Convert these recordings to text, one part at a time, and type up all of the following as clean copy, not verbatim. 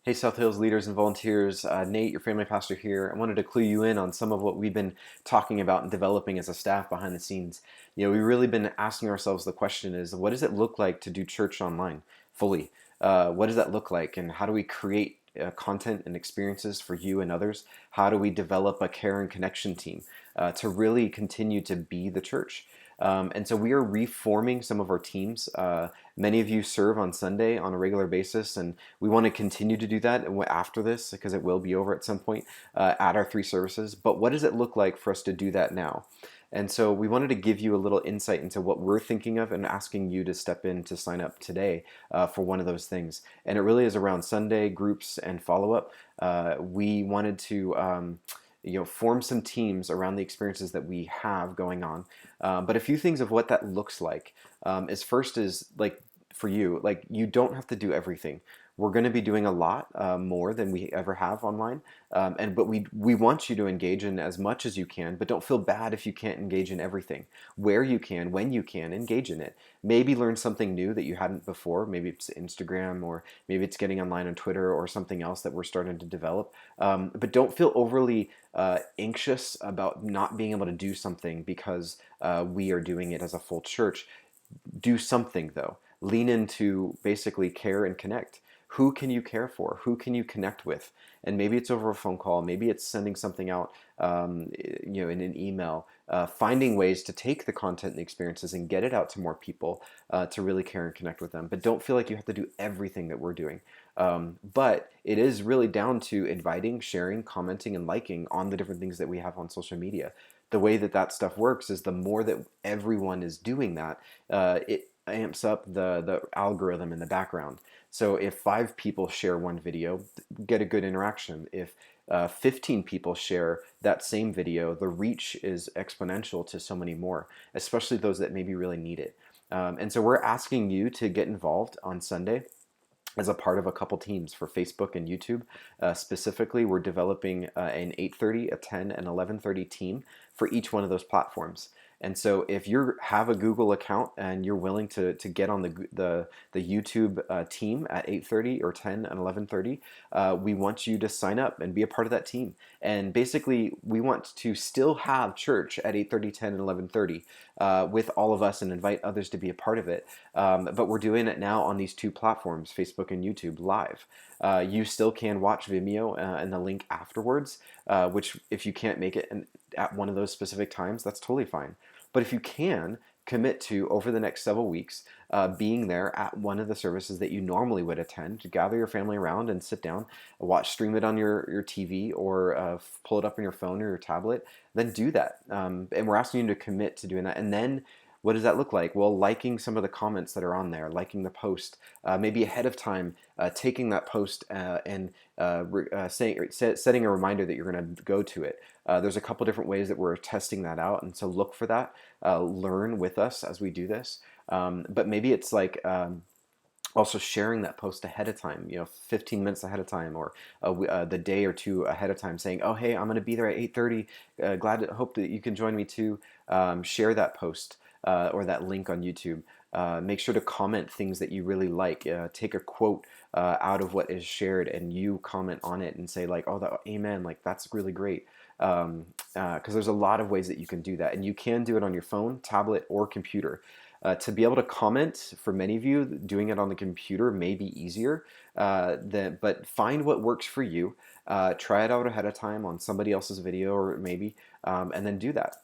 Hey, South Hills leaders and volunteers. Nate, your family pastor here. I wanted to clue you in on some of what we've been talking about and developing as a staff behind the scenes. We've really been asking ourselves the question is, what does it look like to do church online fully? What does that look like? And how do we create content and experiences for you and others? How do we develop a care and connection team to really continue to be the church? And so we are reforming some of our teams. Many of you serve on Sunday on a regular basis, and we want to continue to do that after this because it will be over at some point at our three services. But what does it look like for us to do that now? And so we wanted to give you a little insight into what we're thinking of and asking you to step in to sign up today for one of those things. And it really is around Sunday groups and follow up. We wanted to form some teams around the experiences that we have going on. But a few things of what that looks like is first is like for you, like you don't have to do everything. We're going to be doing a lot more than we ever have online, but we want you to engage in as much as you can. But don't feel bad if you can't engage in everything. Where you can, when you can, engage in it. Maybe learn something new that you hadn't before. Maybe it's Instagram, or maybe it's getting online on Twitter, or something else that we're starting to develop. But don't feel overly anxious about not being able to do something because we are doing it as a full church. Do something though. Lean into basically care and connect. Who can you care for? Who can you connect with? And maybe it's over a phone call. Maybe it's sending something out, in an email. Finding ways to take the content and experiences and get it out to more people to really care and connect with them. But don't feel like you have to do everything that we're doing. But it is really down to inviting, sharing, commenting, and liking on the different things that we have on social media. The way that that stuff works is the more that everyone is doing that, it amps up the algorithm in the background. So if 5 people share one video, get a good interaction. If 15 people share that same video, the reach is exponential to so many more, especially those that maybe really need it. And so we're asking you to get involved on Sunday as a part of a couple teams for Facebook and YouTube. Specifically, we're developing an 8:30, a 10, and 11:30 team for each one of those platforms. And so if you have a Google account and you're willing to get on the YouTube team at 8:30 or 10 and 11:30, we want you to sign up and be a part of that team. And basically, we want to still have church at 8:30, 10, and 11:30 with all of us and invite others to be a part of it. But we're doing it now on these two platforms, Facebook and YouTube, live. You still can watch Vimeo and the link afterwards, which if you can't make it at one of those specific times, that's totally fine. But if you can, commit to, over the next several weeks, being there at one of the services that you normally would attend, to gather your family around and sit down, stream it on your TV, or pull it up on your phone or your tablet, then do that. And we're asking you to commit to doing that. And then what does that look like? Well, liking some of the comments that are on there, liking the post, maybe ahead of time, taking that post and setting a reminder that you're going to go to it. There's a couple different ways that we're testing that out, and so look for that. Learn with us as we do this. But maybe it's like also sharing that post ahead of time, 15 minutes ahead of time, or the day or two ahead of time, saying, "Oh, hey, I'm going to be there at 8:30. Hope that you can join me too." Share that post or that link on YouTube. Make sure to comment things that you really like. Take a quote out of what is shared and you comment on it and say like, "Oh, amen, like that's really great." Because there's a lot of ways that you can do that, and you can do it on your phone, tablet, or computer. To be able to comment, for many of you, doing it on the computer may be easier, but find what works for you. Try it out ahead of time on somebody else's video, or maybe, and then do that.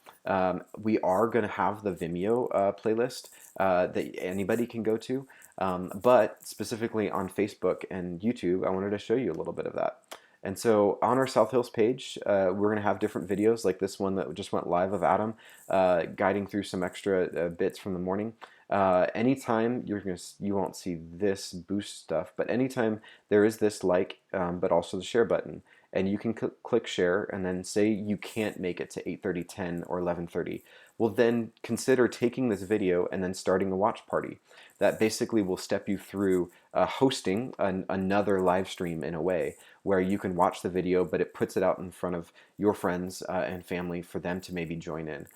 We are going to have the Vimeo playlist that anybody can go to, but specifically on Facebook and YouTube, I wanted to show you a little bit of that. And so on our South Hills page, we're going to have different videos like this one that just went live of Adam guiding through some extra bits from the morning. Anytime you won't see this boost stuff, but anytime there is this but also the share button, and you can click share, and then say you can't make it to 8:30, 10, or 11:30. Well, then consider taking this video and then starting a watch party. That basically will step you through hosting another live stream in a way where you can watch the video, but it puts it out in front of your friends and family for them to maybe join in,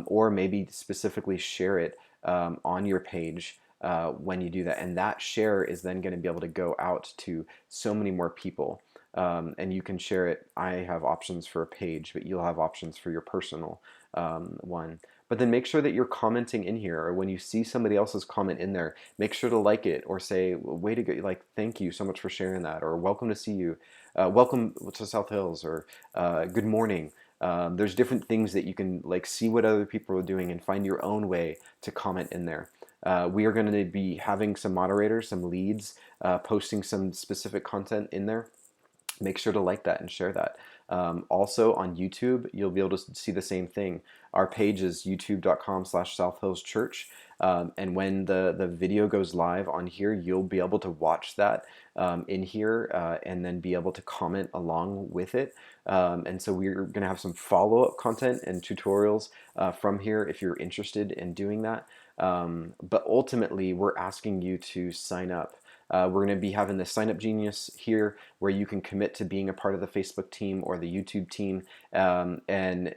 or maybe specifically share it on your page when you do that. And that share is then going to be able to go out to so many more people. And you can share it. I have options for a page, but you'll have options for your personal one. But then make sure that you're commenting in here, or when you see somebody else's comment in there, make sure to like it or say, way to go, like, thank you so much for sharing that, or welcome to see you, welcome to South Hills, or good morning. There's different things that you can like see what other people are doing and find your own way to comment in there. We are going to be having some moderators, some leads, posting some specific content in there. Make sure to like that and share that. Also on YouTube, you'll be able to see the same thing. Our page is youtube.com/southhillschurch. And when the video goes live on here, you'll be able to watch that in here and then be able to comment along with it. And so we're going to have some follow-up content and tutorials from here if you're interested in doing that. But ultimately, we're asking you to sign up. We're going to be having the Sign Up Genius here where you can commit to being a part of the Facebook team or the YouTube team. And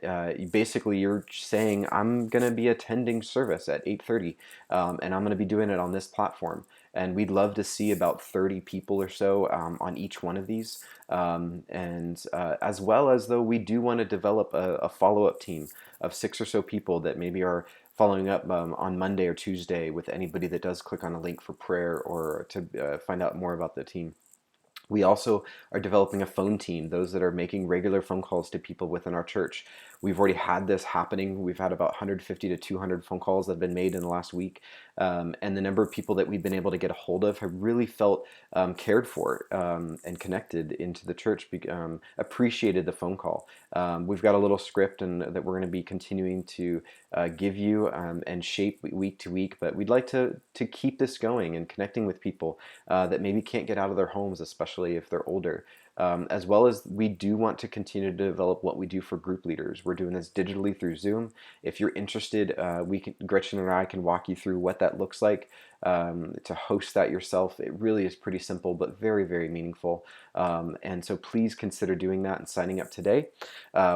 basically you're saying, I'm going to be attending service at 8:30 and I'm going to be doing it on this platform. And we'd love to see about 30 people or so on each one of these. As well as though we do want to develop a follow-up team of 6 or so people that maybe are following up on Monday or Tuesday with anybody that does click on a link for prayer or to find out more about the team. We also are developing a phone team, those that are making regular phone calls to people within our church. We've already had this happening. We've had about 150 to 200 phone calls that have been made in the last week. And the number of people that we've been able to get a hold of have really felt cared for and connected into the church, appreciated the phone call. We've got a little script that we're going to be continuing to give you and shape week to week, but we'd like to keep this going and connecting with people that maybe can't get out of their homes, especially if they're older. As well as we do want to continue to develop what we do for group leaders. We're doing this digitally through Zoom. If you're interested, Gretchen and I can walk you through what that looks like to host that yourself. It really is pretty simple, but very, very meaningful. And so please consider doing that and signing up today.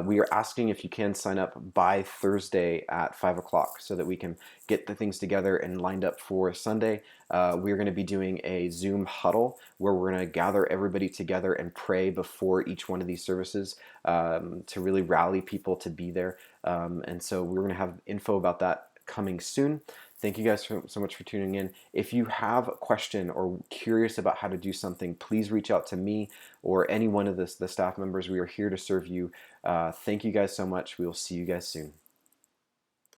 We are asking if you can sign up by Thursday at 5 o'clock so that we can get the things together and lined up for Sunday. We're going to be doing a Zoom huddle where we're going to gather everybody together and pray before each one of these services to really rally people to be there. And so we're going to have info about that coming soon. Thank you guys so much for tuning in. If you have a question or curious about how to do something, please reach out to me or any one of the staff members. We are here to serve you. Thank you guys so much. We will see you guys soon.